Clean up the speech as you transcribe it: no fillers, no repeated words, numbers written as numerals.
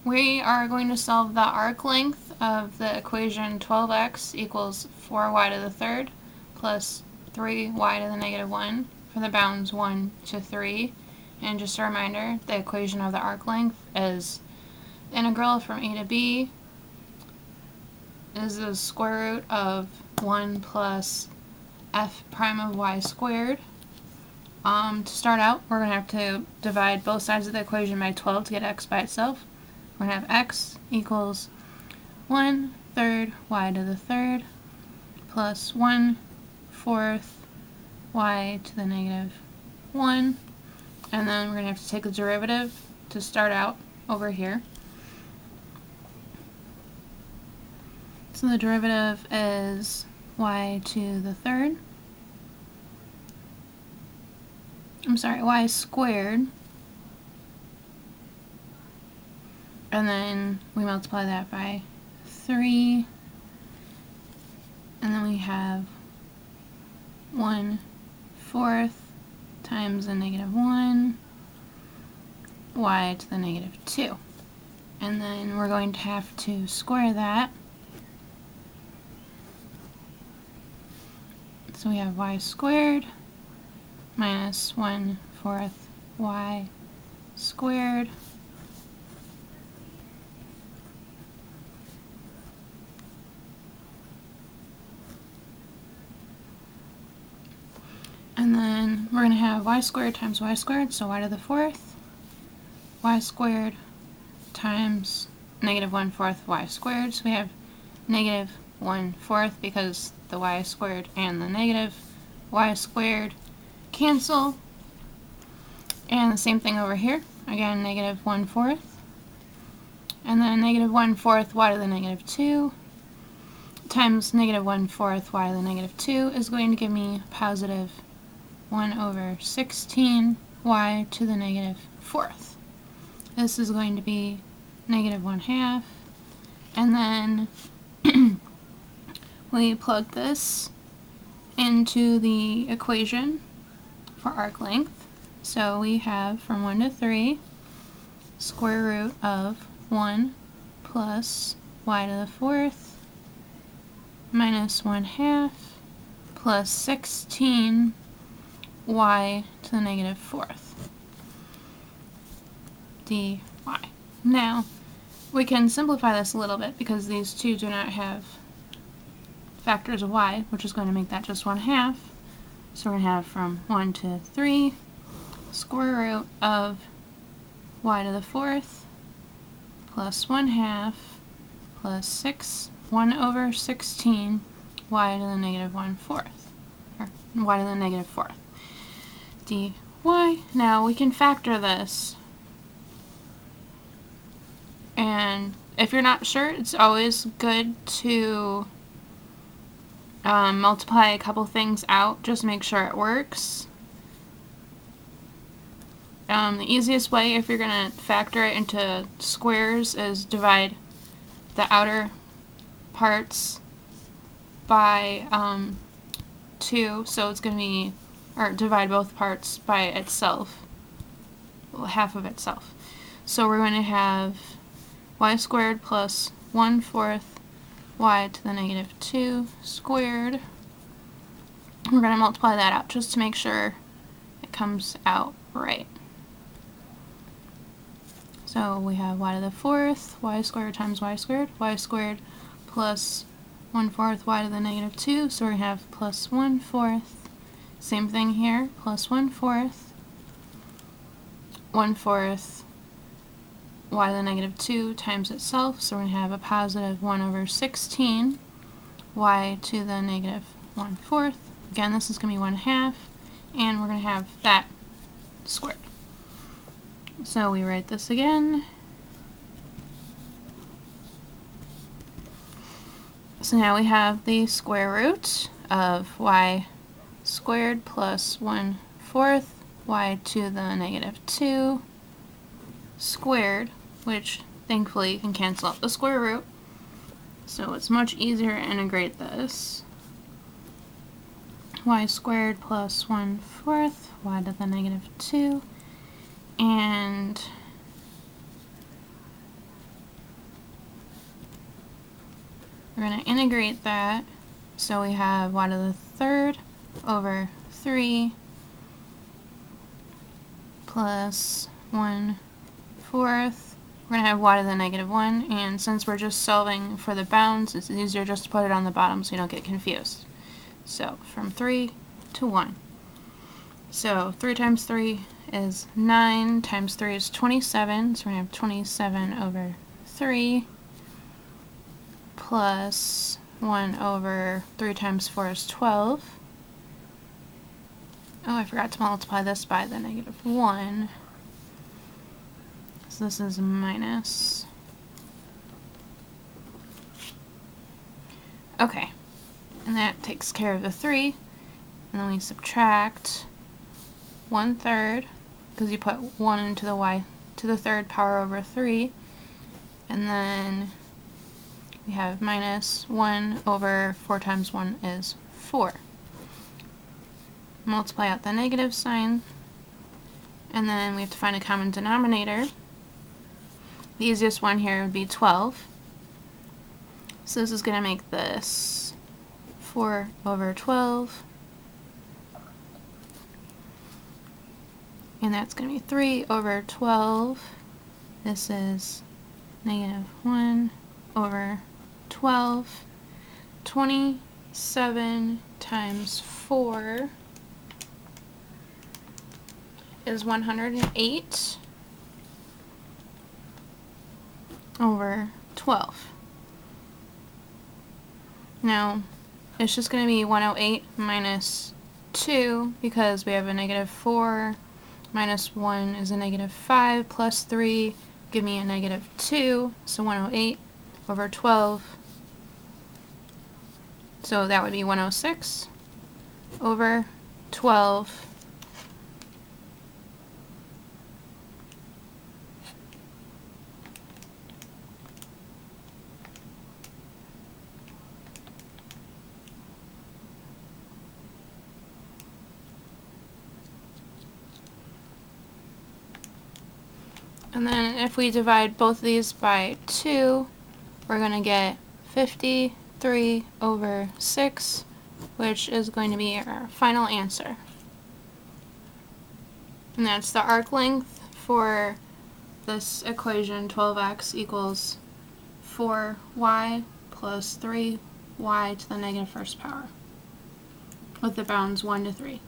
We are going to solve the arc length of the equation 12x equals 4y to the third plus 3y to the negative 1 for the bounds 1 to 3. And just a reminder, the equation of the arc length is the integral from a to b is the square root of 1 plus f prime of y squared. To start out, we're going to have to divide both sides of the equation by 12 to get x by itself. We're going to have x equals 1/3 y to the third plus 1/4 y to the negative 1. And then we're going to have to take the derivative to start out over here. So the derivative is y to the third. Y squared. And then we multiply that by 3. And then we have 1/4 times the negative 1 y to the negative 2. And then we're going to have to square that. So we have y squared minus 1/4 y squared and then we're going to have y squared times y squared, so y to the fourth, y squared times negative 1/4 y squared, so we have negative 1/4 because the y squared and the negative y squared cancel. And the same thing over here, again negative 1/4, and then negative 1/4 y to the negative 2 times negative 1/4 y to the negative 2 is going to give me positive 1/16 y to the negative 4th. This is going to be negative 1/2, and then we plug this into the equation for arc length. So we have from 1 to 3 square root of 1 plus y to the 4th minus 1/2 plus 16 y to the negative 4th dy. Now we can simplify this a little bit because these two do not have factors of y, which is going to make that just 1/2. So we're going to have from 1 to 3 square root of y to the 4th plus 1/2 plus 1/16 y to the negative 1/4, or y to the negative 4th dy. Now we can factor this, and if you're not sure, it's always good to multiply a couple things out, just make sure it works. The easiest way, if you're going to factor it into squares, is divide the outer parts by 2, so it's going to be, or divide both parts by itself, well, half of itself. So we're going to have y squared plus 1/4 y to the negative 2 squared. We're going to multiply that out just to make sure it comes out right. So we have y to the 4th, y squared times y squared plus 1/4 y to the negative 2, so we're going to have plus 1/4. Same thing here, plus 1/4 y to the negative 2 times itself, so we're going to have a positive 1/16 y to the negative 1/4. Again, this is going to be 1/2, and we're going to have that squared. So we write this again. So now we have the square root of y squared plus 1/4 y to the negative 2 squared, which thankfully you can cancel out the square root, so it's much easier to integrate this. Y squared plus 1/4 y to the negative 2, and we're going to integrate that. So we have y to the third over 3 plus 1/4. We're going to have y to the -1, and since we're just solving for the bounds, it's easier just to put it on the bottom so you don't get confused. So from 3 to 1. So 3 times 3 is 9, times 3 is 27, so we're going to have 27 over 3 plus 1 over 3 times 4 is 12. Oh, I forgot to multiply this by the -1. So this is minus. Okay, and that takes care of the 3. And then we subtract 1/3, because you put 1 into the y to the third power over 3. And then we have minus 1 over 4 times 1 is 4. Multiply out the negative sign, and then we have to find a common denominator. The easiest one here would be 12. So this is going to make this 4 over 12. And that's going to be 3 over 12. This is -1 over 12. 27 times 4 is 108 over 12. Now, it's just going to be 108 minus 2, because we have a -4 minus 1 is a -5 plus 3 give me a -2, so 108 over 12. So that would be 106 over 12. And then if we divide both of these by 2, we're going to get 53 over 6, which is going to be our final answer. And that's the arc length for this equation, 12x equals 4y plus 3y to the -1st power, with the bounds 1 to 3.